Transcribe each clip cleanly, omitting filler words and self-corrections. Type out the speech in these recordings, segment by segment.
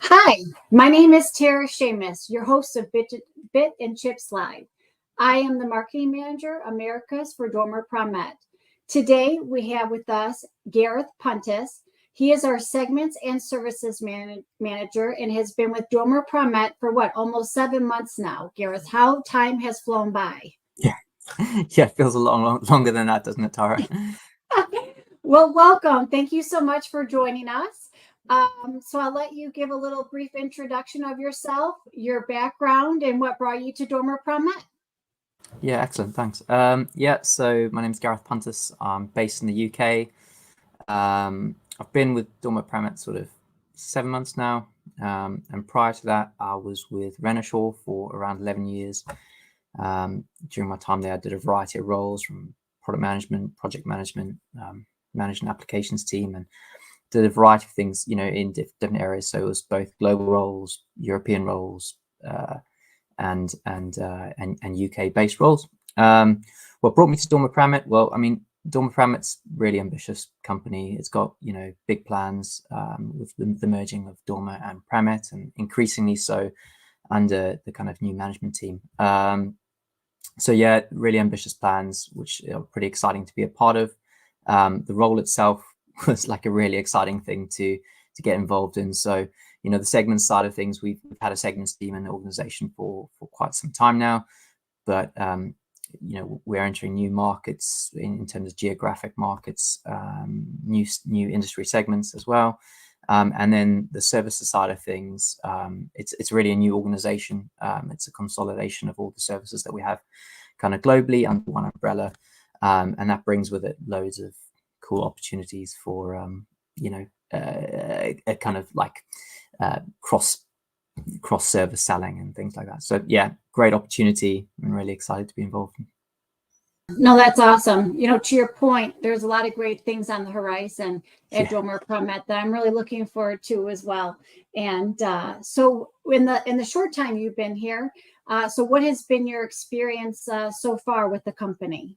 Hi, my name is Tara Shamus, your host of Bit and Chips Live. I am the Marketing Manager Americas for Dormer Pramet. Today we have with us Gareth Puntis. He is our Segments and Services Manager and has been with Dormer Pramet for almost 7 months now. Gareth, how time has flown by. Yeah, yeah, it feels a lot longer than that, doesn't it, Tara? Well, welcome. Thank you so much for joining us. So I'll let you give a little brief introduction of yourself, your background, and what brought you to Dormer Pramet. Yeah, excellent, thanks. Yeah, so my name's Gareth Puntis. I'm based in the UK. I've been with Dormer Pramet sort of 7 months now, and prior to that, I was with Renishaw for around 11 years. During my time there, I did a variety of roles from product management, project management, managing applications team, and did a variety of things, in different areas. So it was both global roles, European roles, and UK based roles. What brought me to Dormer Pramet? Well, I mean, Dormer Pramet's really ambitious company. It's got big plans with the merging of Dormer and Pramet, and increasingly so under the kind of new management team. So yeah, really ambitious plans, which are pretty exciting to be a part of. The role itself was like a really exciting thing to get involved in. So the segments side of things, we've had a segments team in the organization for quite some time now, but we're entering new markets in terms of geographic markets, new industry segments as well. And then the services side of things, it's really a new organization. It's a consolidation of all the services that we have kind of globally under one umbrella. And that brings with it loads of cool opportunities for, a kind of like cross service selling and things like that. So yeah, great opportunity. I'm really excited to be involved. No, that's awesome. To your point, there's a lot of great things on the horizon at Dormer Pramet that I'm really looking forward to as well. And so in the short time you've been here, so what has been your experience so far with the company?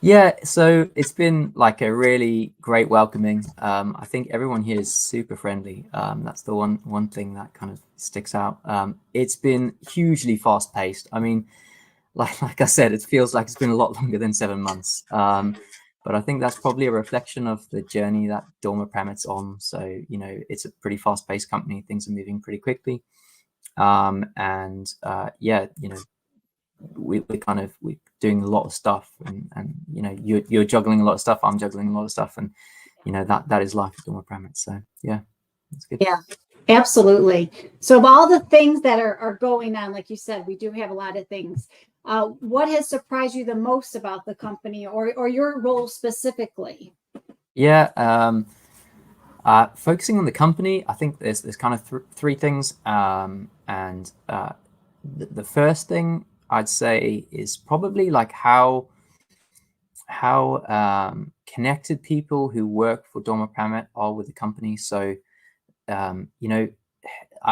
Yeah, so it's been like a really great welcoming. I think everyone here is super friendly. That's the one thing that kind of sticks out. It's been hugely fast paced. I mean, like I said, it feels like it's been a lot longer than 7 months. But I think that's probably a reflection of the journey that Dormer Pramet's on. So, it's a pretty fast paced company. Things are moving pretty quickly. And yeah, we're doing a lot of stuff, and you're juggling a lot of stuff, I'm juggling a lot of stuff, and that is life at Dormer Pramet. So yeah, it's good. Yeah, absolutely. So of all the things that are going on, like you said, we do have a lot of things. What has surprised you the most about the company or your role specifically? Yeah, focusing on the company, I think there's kind of three things, and the first thing I'd say is probably like how connected people who work for Dormer Pramet are with the company. So I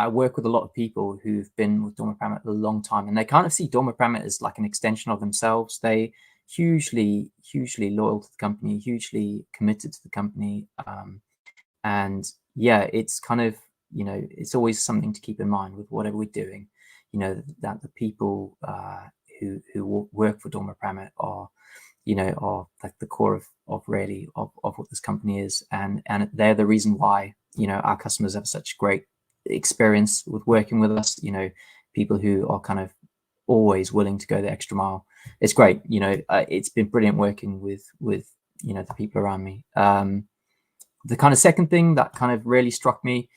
work with a lot of people who've been with Dormer Pramet a long time, and they kind of see Dormer Pramet as like an extension of themselves. They hugely loyal to the company, hugely committed to the company, and yeah, it's kind of it's always something to keep in mind with whatever we're doing. That the people who work for Dormer Pramet are like the core of really of what this company is, and they're the reason why our customers have such great experience with working with us. People who are kind of always willing to go the extra mile. It's great. It's been brilliant working with the people around me. The kind of second thing that kind of really struck me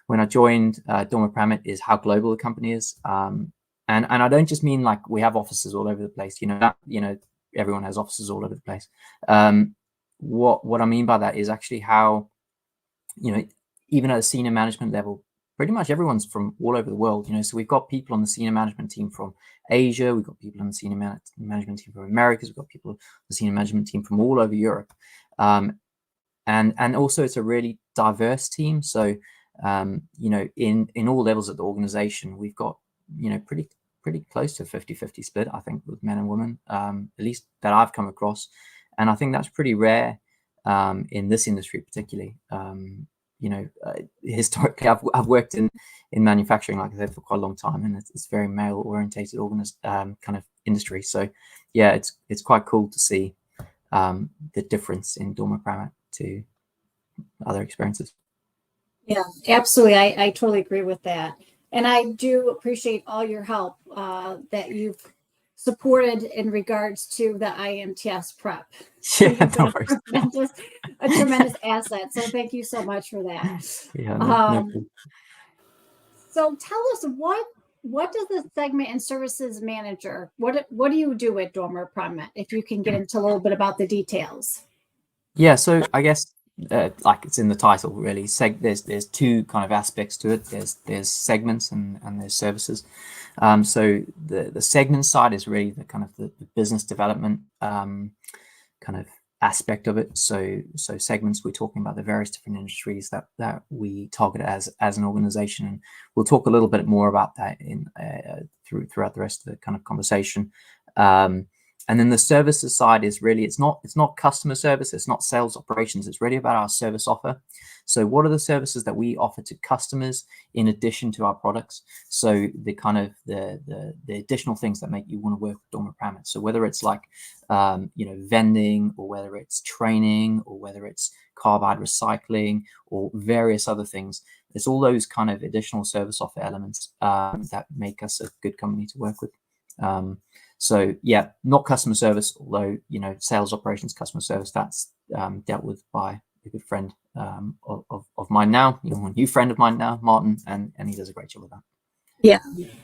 when I joined Dormer Pramet is how global the company is. And I don't just mean like we have offices all over the place. Everyone has offices all over the place. What I mean by that is actually how, even at a senior management level, pretty much everyone's from all over the world. So we've got people on the senior management team from Asia, we've got people on the senior management team from Americas, we've got people on the senior management team from all over Europe. And also it's a really diverse team. So in all levels of the organization, we've got pretty close to 50-50 split, I think, with men and women, at least that I've come across. And I think that's pretty rare in this industry particularly. historically I've worked in manufacturing, like I said, for quite a long time, and it's very male orientated kind of industry. So yeah, it's quite cool to see the difference in Dormer Pramet to other experiences. Yeah, absolutely. I totally agree with that. And I do appreciate all your help that you've supported in regards to the IMTS prep. So Yeah, you've been no worries. a tremendous asset. So thank you so much for that. Yeah, no problem. So tell us what does the segment and services manager, what do you do at Dormer Pramet? If you can get into a little bit about the details. Yeah, so I guess like it's in the title really. There's two kind of aspects to it. There's segments and there's services. So the segment side is really the kind of the business development kind of aspect of it. So segments, we're talking about the various different industries that we target as an organization, and we'll talk a little bit more about that in throughout the rest of the kind of conversation. And then the services side is really, it's not customer service, it's not sales operations, it's really about our service offer. So what are the services that we offer to customers in addition to our products? So the kind of the additional things that make you want to work with Dormer Pramet. So whether it's like vending, or whether it's training, or whether it's carbide recycling, or various other things, there's all those kind of additional service offer elements that make us a good company to work with. So yeah, not customer service, although sales operations, customer service, that's dealt with by a good friend of mine now, a new friend of mine now, Martin, and he does a great job with that. Yeah.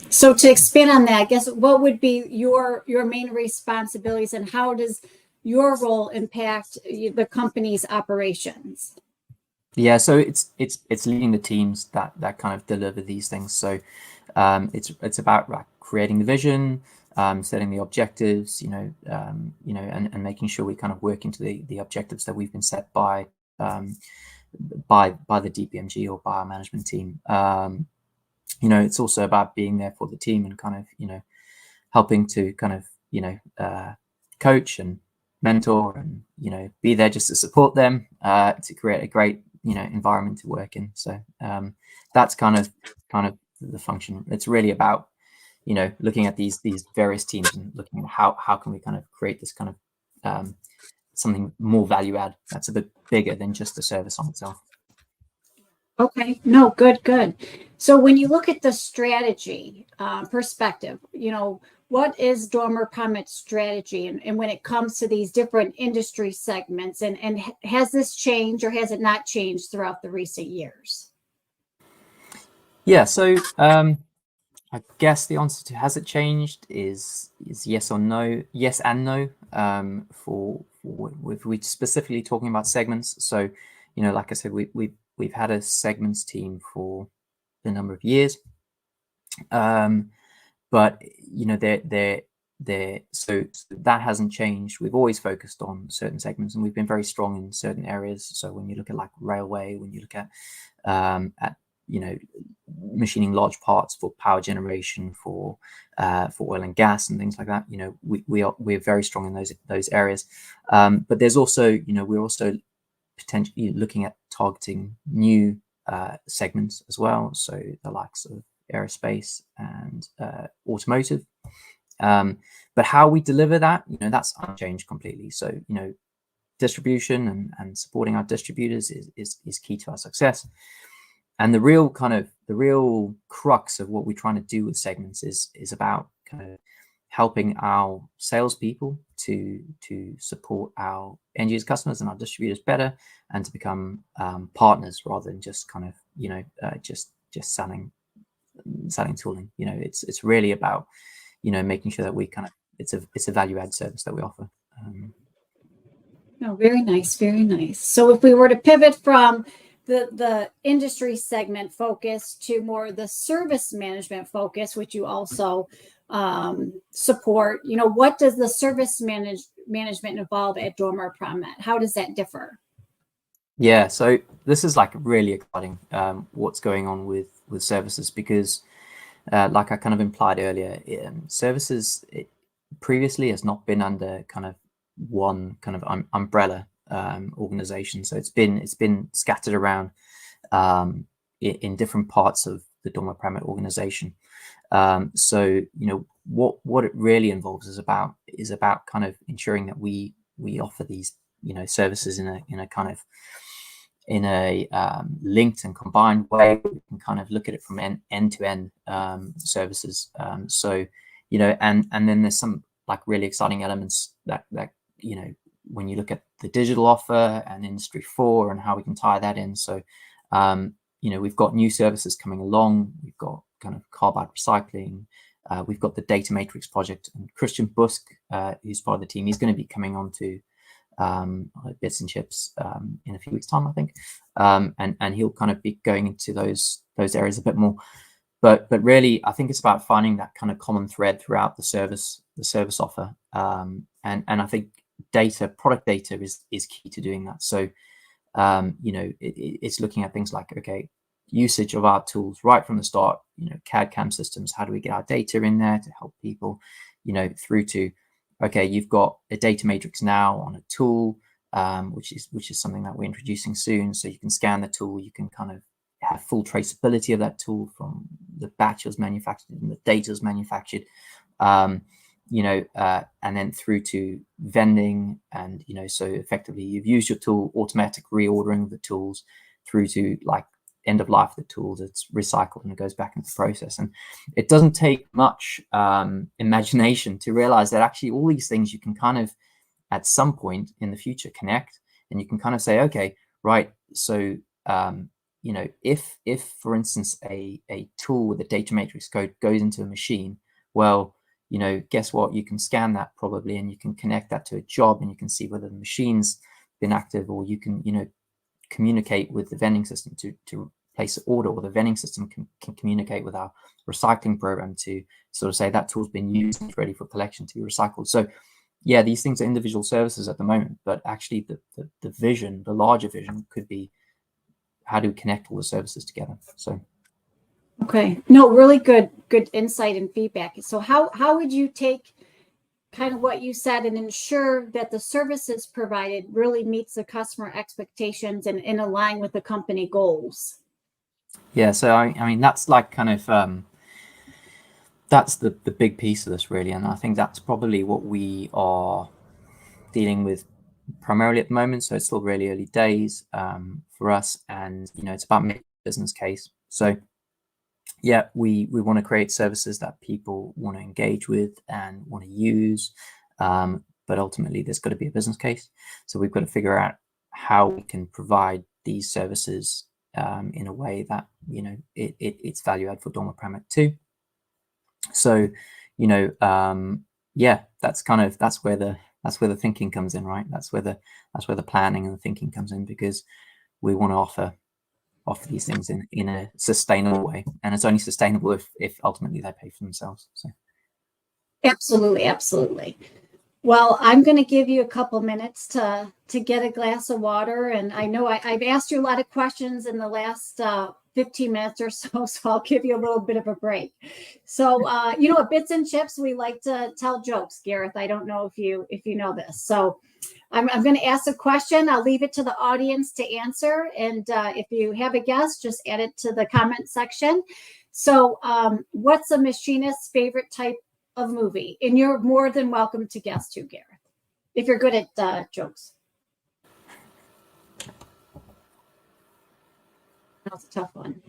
So to expand on that, I guess what would be your main responsibilities, and how does your role impact the company's operations? Yeah, so it's leading the teams that kind of deliver these things. So it's about like creating the vision, setting the objectives, and making sure we kind of work into the objectives that we've been set by the DPMG or by our management team. It's also about being there for the team and kind of helping to kind of coach and mentor and be there just to support them, to create a great environment to work in. So that's kind of the function. It's really about looking at these various teams and looking at how can we kind of create this kind of something more value add that's a bit bigger than just the service on itself. Okay, no, good. So when you look at the strategy perspective, what is Dormer Pramet's strategy, and when it comes to these different industry segments, and has this changed or has it not changed throughout the recent years? Yeah, so I guess the answer to has it changed is yes or no, yes and no. If we're specifically talking about segments, so like I said, we've had a segments team for a number of years, but so that hasn't changed. We've always focused on certain segments, and we've been very strong in certain areas. So when you look at like railway, when you look at machining large parts for power generation, for oil and gas and things like that, we're very strong in those areas. But there's also we're also potentially looking at targeting new segments as well, so the likes of aerospace and automotive. But how we deliver that, that's unchanged completely. So distribution and supporting our distributors is key to our success. And the real crux of what we're trying to do with segments is about kind of helping our salespeople to support our end user customers and our distributors better, and to become partners rather than just kind of just selling tooling. It's really about making sure that we kind of it's a value add service that we offer. No, very nice, very nice. So if we were to pivot from the industry segment focus to more the service management focus, which you also support, what does the service management involve at Dormer Pramet? How does that differ? Yeah, so this is like really exciting what's going on with services, because like I kind of implied earlier, services previously has not been under kind of one kind of umbrella organization. So it's been scattered around in different parts of the Dormer Pramet organization. So what it really involves is about kind of ensuring that we offer these services in a kind of linked and combined way. We can kind of look at it from end to end services. So and then there's some like really exciting elements that when you look at the digital offer and Industry 4 and how we can tie that in. So we've got new services coming along. We've got kind of carbide recycling. We've got the data matrix project, and Christian Busk, who's part of the team, he's going to be coming on to Bits and Chips in a few weeks' time, I think, and he'll kind of be going into those areas a bit more. But really, I think it's about finding that kind of common thread throughout the service offer, and I think product data is key to doing that. So it's looking at things like, okay, usage of our tools right from the start, CAD CAM systems, how do we get our data in there to help people, through to, okay, you've got a data matrix now on a tool, which is something that we're introducing soon. So you can scan the tool, you can kind of have full traceability of that tool from the batch it was manufactured and the data was manufactured, and then through to vending, and so effectively you've used your tool, automatic reordering of the tools, through to like end of life of the tools, it's recycled and it goes back into the process. And it doesn't take much imagination to realize that actually all these things you can kind of at some point in the future connect, and you can kind of say, okay, right, so if for instance a tool with a data matrix code goes into a machine, well, guess what, you can scan that probably, and you can connect that to a job, and you can see whether the machine's been active, or you can communicate with the vending system to place an order, or the vending system can communicate with our recycling program to sort of say that tool's been used and it's ready for collection to be recycled. So yeah, these things are individual services at the moment, but actually the vision, the larger vision, could be how do we connect all the services together. So okay, no, really good insight and feedback. So how would you take kind of what you said and ensure that the services provided really meets the customer expectations and in align with the company goals? Yeah, so I mean that's like kind of that's the big piece of this really, and I think that's probably what we are dealing with primarily at the moment. So it's still really early days for us, and it's about making a business case. So yeah, we want to create services that people want to engage with and want to use, but ultimately there's got to be a business case. So we've got to figure out how we can provide these services in a way that it's value add for Dormer Pramet too. So yeah, that's where the thinking comes in, right? That's where the planning and the thinking comes in, because we want to offer these things in a sustainable way, and it's only sustainable if ultimately they pay for themselves. So absolutely. Well, I'm going to give you a couple minutes to get a glass of water, and I know I've asked you a lot of questions in the last 15 minutes or so I'll give you a little bit of a break. So at Bits and Chips we like to tell jokes, Gareth. I don't know if you know this. So I'm going to ask a question. I'll leave it to the audience to answer. And if you have a guess, just add it to the comment section. So what's a machinist's favorite type of movie? And you're more than welcome to guess too, Gareth, if you're good at jokes. That was a tough one.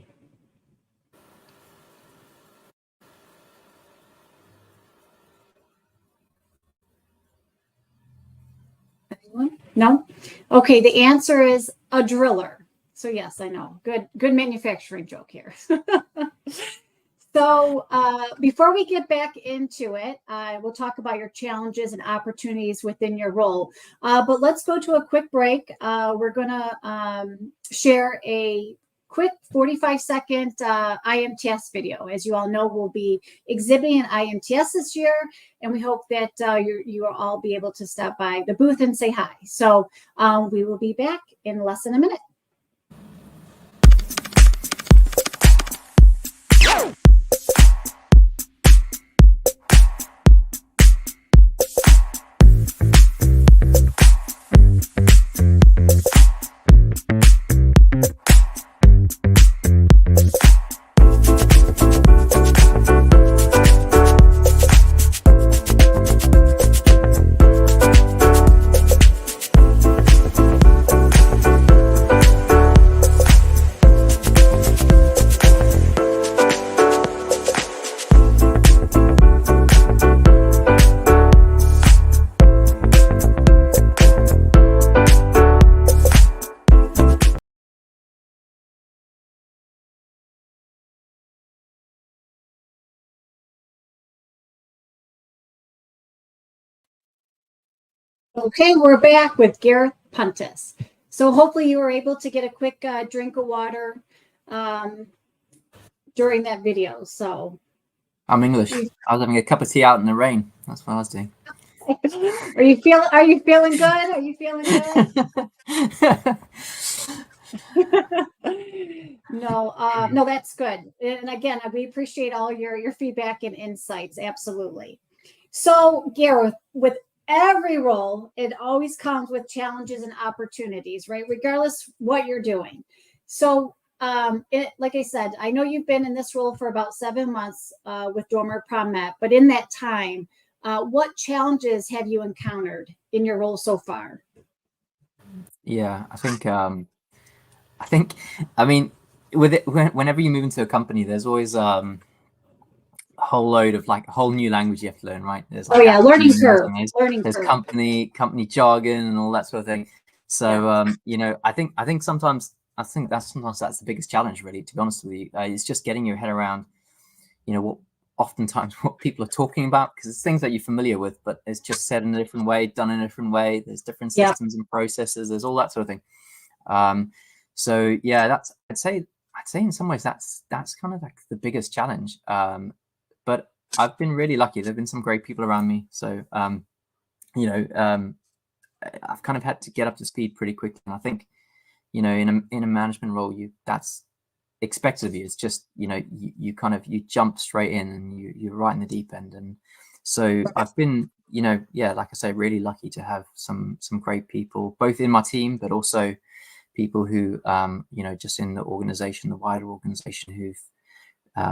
No? Okay, the answer is a driller. So yes, I know. Good manufacturing joke here. So before we get back into it, we'll talk about your challenges and opportunities within your role. But let's go to a quick break. We're going to share a quick 45-second IMTS video. As you all know, we'll be exhibiting an IMTS this year, and we hope that you will all be able to stop by the booth and say hi. So we will be back in less than a minute. Okay, we're back with Gareth Puntis. So hopefully you were able to get a quick drink of water during that video. So I'm English. I was having a cup of tea out in the rain. That's what I was doing. Are you feeling good? Are you feeling good? No, that's good. And again, we appreciate all your feedback and insights. Absolutely. So, Gareth, with every role, it always comes with challenges and opportunities, right? Regardless what you're doing. So, like I said, I know you've been in this role for about 7 months with Dormer Pramet, but in that time, what challenges have you encountered in your role so far? Yeah, I mean, with it, whenever you move into a company, there's always a whole load of like a whole new language you have to learn, right? There's like Learning curve. There's company jargon and all that sort of thing. So you know, I think sometimes that's the biggest challenge, really, to be honest with you. It's just getting your head around, you know, oftentimes what people are talking about, because it's things that you're familiar with, but it's just said in a different way, done in a different way. There's different systems and processes. There's all that sort of thing. So yeah, I'd say in some ways that's kind of like the biggest challenge. But I've been really lucky. There've been some great people around me. So you know, I've kind of had to get up to speed pretty quickly. And I think, you know, in a management role, that's expected of you. It's just, you know, you jump straight in and you're right in the deep end. And so I've been, you know, yeah, like I say, really lucky to have some great people, both in my team, but also people who, you know, just in the organization, the wider organization, who've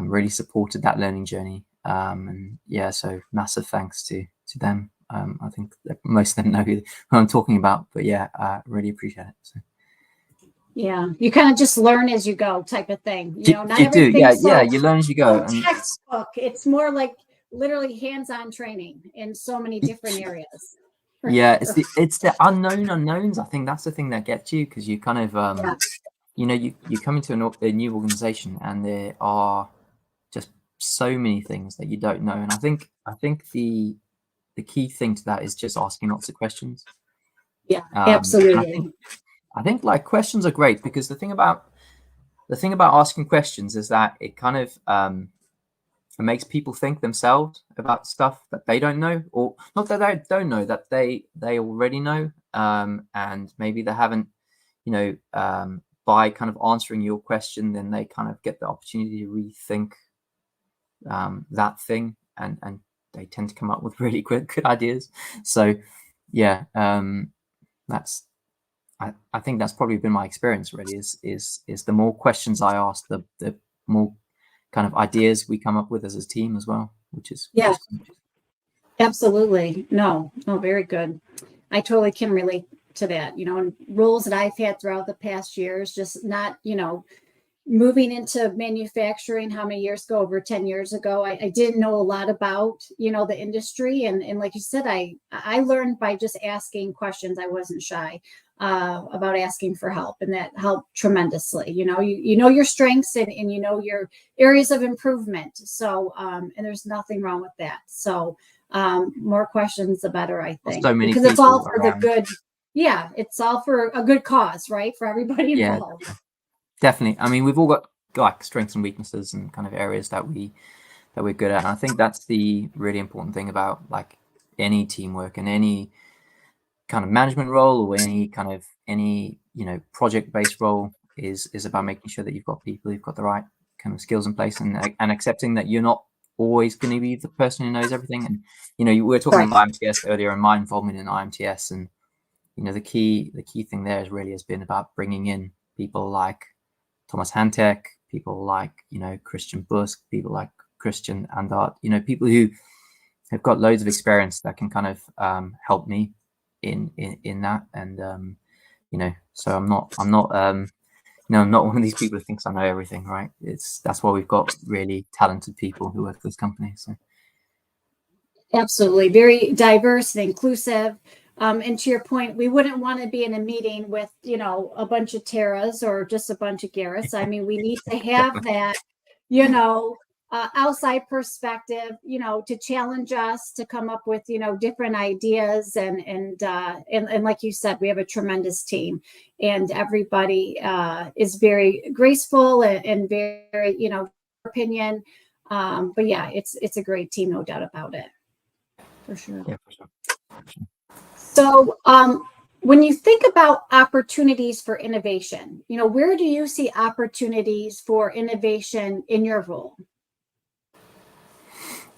really supported that learning journey. And yeah, so massive thanks to them. I think that most of them know who I'm talking about, but yeah, I really appreciate it. So. Yeah, you kind of just learn as you go, type of thing. You know, not you do, everything. Yeah, you learn as you go. And textbook. It's more like literally hands-on training in so many different areas. Yeah, it's the unknown unknowns. I think that's the thing that gets you, because you kind of you know, you come into a new organization and there are just so many things that you don't know. And I think the key thing to that is just asking lots of questions. Yeah, absolutely. I think like questions are great, because the thing about asking questions is that it kind of it makes people think themselves about stuff that they don't know, or not that they don't know, that they already know, and maybe they haven't, you know, by kind of answering your question, then they kind of get the opportunity to rethink that thing, and they tend to come up with really good ideas. So yeah, that's I think that's probably been my experience, really, is the more questions I ask, the more kind of ideas we come up with as a team as well, which is absolutely. No, very good. I totally can relate to that. You know, and roles that I've had throughout the past years, just not, you know, moving into manufacturing, how many years ago? Over 10 years ago, I didn't know a lot about, you know, the industry. And like you said, I learned by just asking questions. I wasn't shy about asking for help, and that helped tremendously. You know, you know your strengths, and you know your areas of improvement. So, and there's nothing wrong with that. So more questions, the better, I think, so many, because it's all for the good. Yeah, it's all for a good cause, right? For everybody involved. Yeah, definitely. I mean, we've all got like strengths and weaknesses and kind of areas that we're good at. And I think that's the really important thing about like any teamwork and any kind of management role, or any you know, project-based role, is about making sure that you've got people who've got the right kind of skills in place, and accepting that you're not always going to be the person who knows everything. And you know, we were talking about IMTS earlier, and my involvement in IMTS, and you know, the key thing there has been about bringing in people like Thomas Hantek, people like, you know, Christian Busk, people like Christian Andart, you know, people who have got loads of experience that can kind of help me in that. And you know, so I'm not you know, I'm not one of these people who thinks I know everything, right? That's why we've got really talented people who work for this company. So absolutely, very diverse and inclusive. And to your point, we wouldn't want to be in a meeting with, you know, a bunch of Taras or just a bunch of Gareths. I mean, we need to have that, you know, outside perspective, to challenge us to come up with, different ideas. And like you said, we have a tremendous team, and everybody is very graceful and very, opinion. But yeah, it's a great team, no doubt about it. For sure. Yeah, for sure. So, when you think about opportunities for innovation, where do you see opportunities for innovation in your role?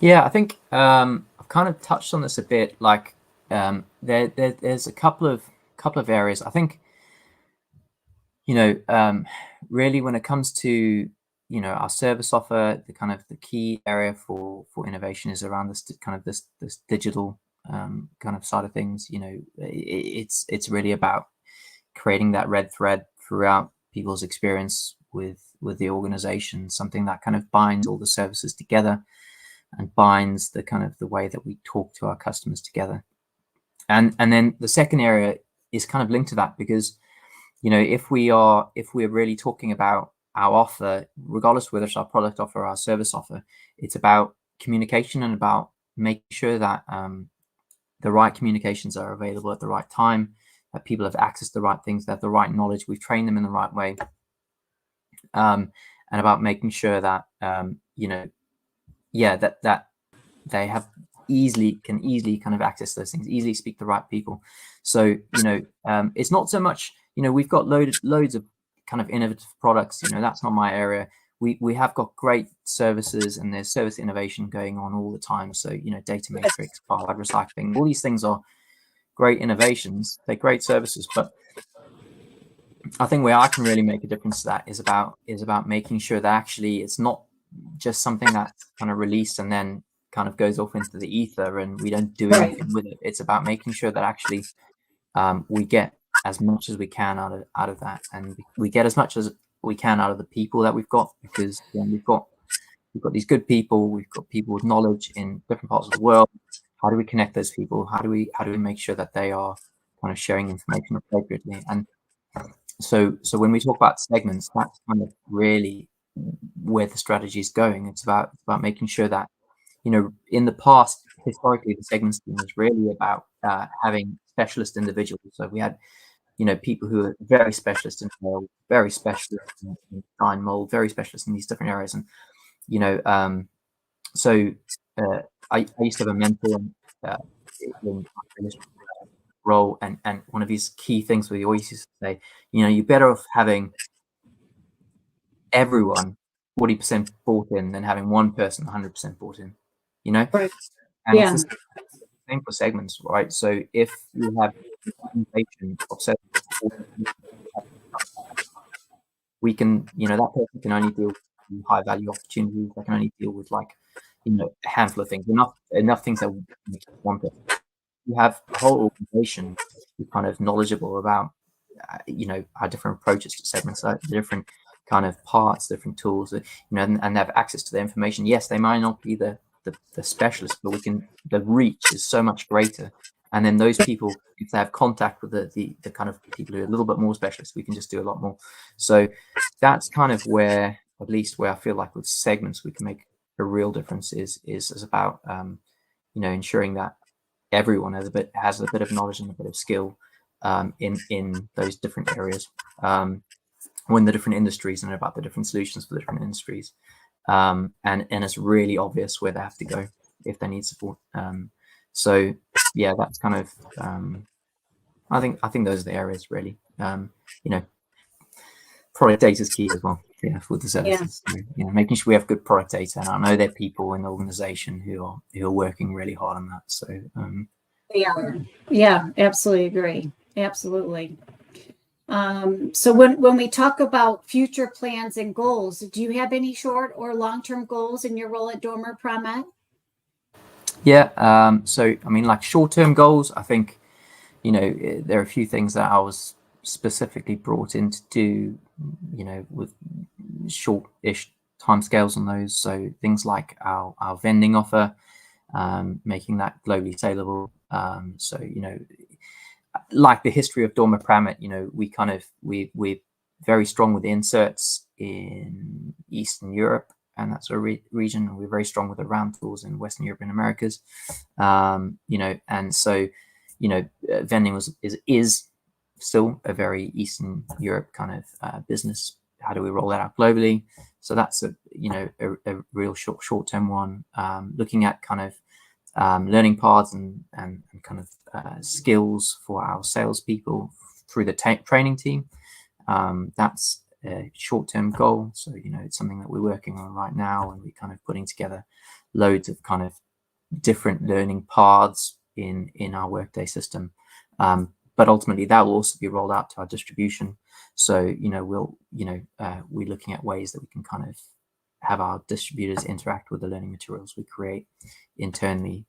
Yeah, I think I've kind of touched on this a bit. Like there's a couple of areas. I think really when it comes to our service offer, the key area for innovation is around this digital kind of side of things. It's really about creating that red thread throughout people's experience with the organization, something that kind of binds all the services together and binds the way that we talk to our customers together. And then the second area is kind of linked to that, because if we're really talking about our offer, regardless of whether it's our product offer or our service offer, it's about communication and about making sure that the right communications are available at the right time, that people have access to the right things, they have the right knowledge, we've trained them in the right way, and about making sure that that they can easily kind of access those things, easily speak to the right people. So it's not so much we've got loads of kind of innovative products. That's not my area. We have got great services, and there's service innovation going on all the time. So data matrix, file recycling, all these things are great innovations. They're great services, but I think where I can really make a difference to that is about making sure that actually it's not just something that's kind of released and then kind of goes off into the ether and we don't do anything with it. It's about making sure that actually we get as much as we can out of that, and we get as much as we can out of the people that we've got, because we've got these good people, we've got people with knowledge in different parts of the world. How do we connect those people? How do we make sure that they are kind of sharing information appropriately? And so when we talk about segments, that's kind of really where the strategy is going. It's about making sure that in the past, historically, the segments team was really about having specialist individuals. So we had people who are very specialist in mold, very specialist in design mold, very specialist in these different areas. And I used to have a mentor in this role, and one of his key things where he always used to say, you're better off having everyone 40% bought in than having one person 100% bought in. Right. And Yeah. it's the same for segments, right? So if you have presentation of segments, we can, that person can only deal with high value opportunities. They can only deal with a handful of things, enough things that will make one person. You have a whole organization who's kind of knowledgeable about, our different approaches to segments, the different kind of parts, different tools, and they have access to the information. Yes, they might not be the specialist, but the reach is so much greater. And then those people, if they have contact with the kind of people who are a little bit more specialist, we can just do a lot more. So that's kind of where, at least where I feel like with segments, we can make a real difference is about, ensuring that everyone has a bit of knowledge and a bit of skill in those different areas, or in the different industries, and about the different solutions for the different industries. And it's really obvious where they have to go if they need support. So yeah, that's kind of I think those are the areas really. Product data is key as well. Yeah, for the services. Yeah. So, making sure we have good product data, and I know there are people in the organization who are working really hard on that. So they are. Yeah, absolutely agree. Absolutely. So when we talk about future plans and goals, do you have any short or long-term goals in your role at Dormer Pramet? Yeah. So I mean, like short-term goals, I think, there are a few things that I was specifically brought in to do, with short-ish timescales on those. So things like our vending offer, making that globally saleable. So like the history of Dormer Pramet, we're very strong with inserts in Eastern Europe, and that sort of region. We're very strong with the RAM tools in Western Europe and Americas. And so, vending is still a very Eastern Europe kind of business. How do we roll that out globally? So that's a real short-term one. Looking at kind of learning paths and kind of skills for our salespeople through the training team. That's a short-term goal. So, it's something that we're working on right now, and we're kind of putting together loads of kind of different learning paths in our Workday system. But ultimately that will also be rolled out to our distribution. So, we're looking at ways that we can kind of have our distributors interact with the learning materials we create internally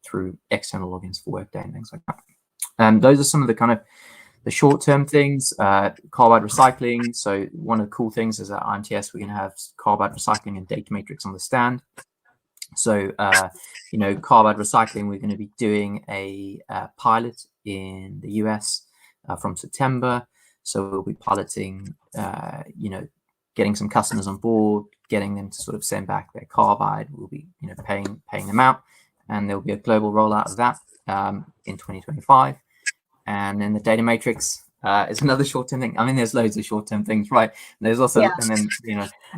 through external logins for Workday and things like that. Those are some of the kind of the short-term things. Carbide recycling. So one of the cool things is at IMTS, we're going to have carbide recycling and data matrix on the stand. So, carbide recycling, we're going to be doing a pilot in the US from September. So we'll be piloting, getting some customers on board, getting them to sort of send back their carbide. We'll be, paying them out, and there'll be a global rollout of that in 2025. And then the data matrix is another short-term thing. I mean, there's loads of short-term things, right? And there's also, and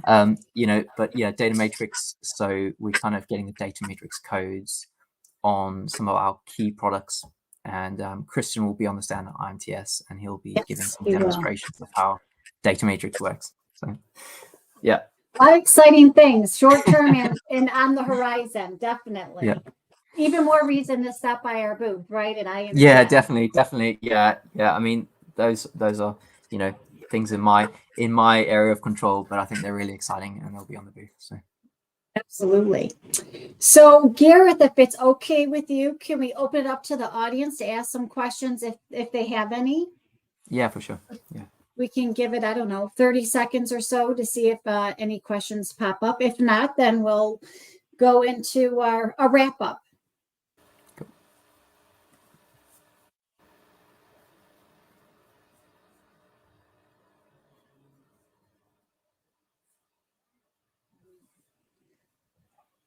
then, but yeah, data matrix. So we're kind of getting the data matrix codes on some of our key products. And Christian will be on the stand at IMTS, and he'll be giving some demonstrations of how data matrix works. So, yeah. A lot of exciting things, short-term and on the horizon, definitely. Yeah. Even more reason to stop by our booth, right? And yeah, definitely. Yeah. I mean, those are things in my area of control, but I think they're really exciting, and they'll be on the booth. So absolutely. So Gareth, if it's okay with you, can we open it up to the audience to ask some questions if they have any? Yeah, for sure. Yeah. We can give it, 30 seconds or so to see if any questions pop up. If not, then we'll go into our wrap up.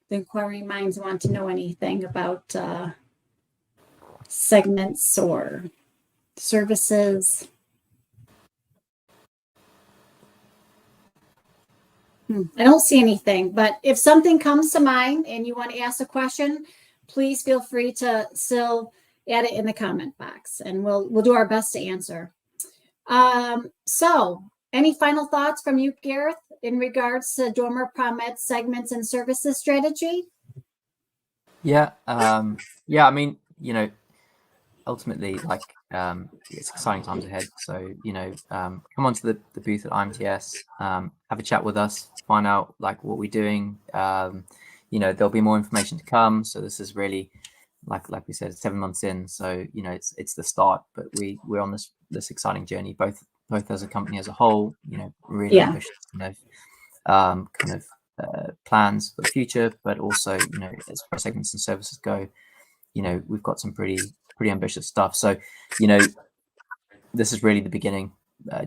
The inquiring minds want to know anything about segments or services. I don't see anything, but if something comes to mind and you want to ask a question, please feel free to still add it in the comment box, and we'll do our best to answer. So any final thoughts from you, Gareth, in regards to Dormer Pramet segments and services strategy? Yeah. I mean, ultimately, like, it's exciting times ahead. So, come onto the booth at IMTS, have a chat with us, find out like what we're doing. There'll be more information to come. So this is really, like we said, 7 months in. So, it's the start, but we're on this exciting journey, both as a company as a whole, really ambitious, plans for the future, but also, as far as segments and services go, we've got some pretty ambitious stuff. So, this is really the beginning.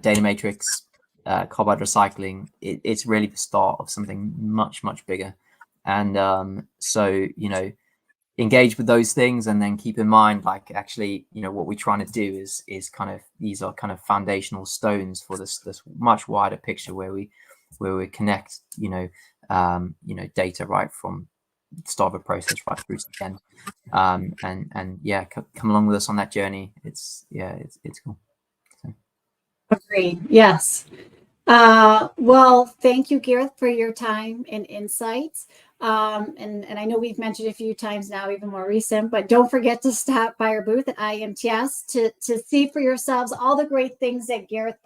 Data matrix, carbide recycling, it's really the start of something much, much bigger. And so, engage with those things, and then keep in mind, like, actually, what we're trying to do is kind of, these are kind of foundational stones for this much wider picture where we connect, data right from the start of a process right through to the end. And yeah, come along with us on that journey. It's cool. So. Agreed. Yes. Well, thank you, Gareth, for your time and insights. And I know we've mentioned a few times now, even more recent, but don't forget to stop by our booth at IMTS to see for yourselves all the great things that Gareth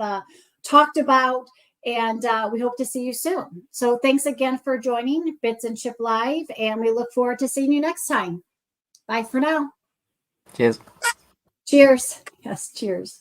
talked about. And we hope to see you soon. So thanks again for joining Bits and Chip Live, and we look forward to seeing you next time. Bye for now. Cheers. Cheers. Yes, cheers.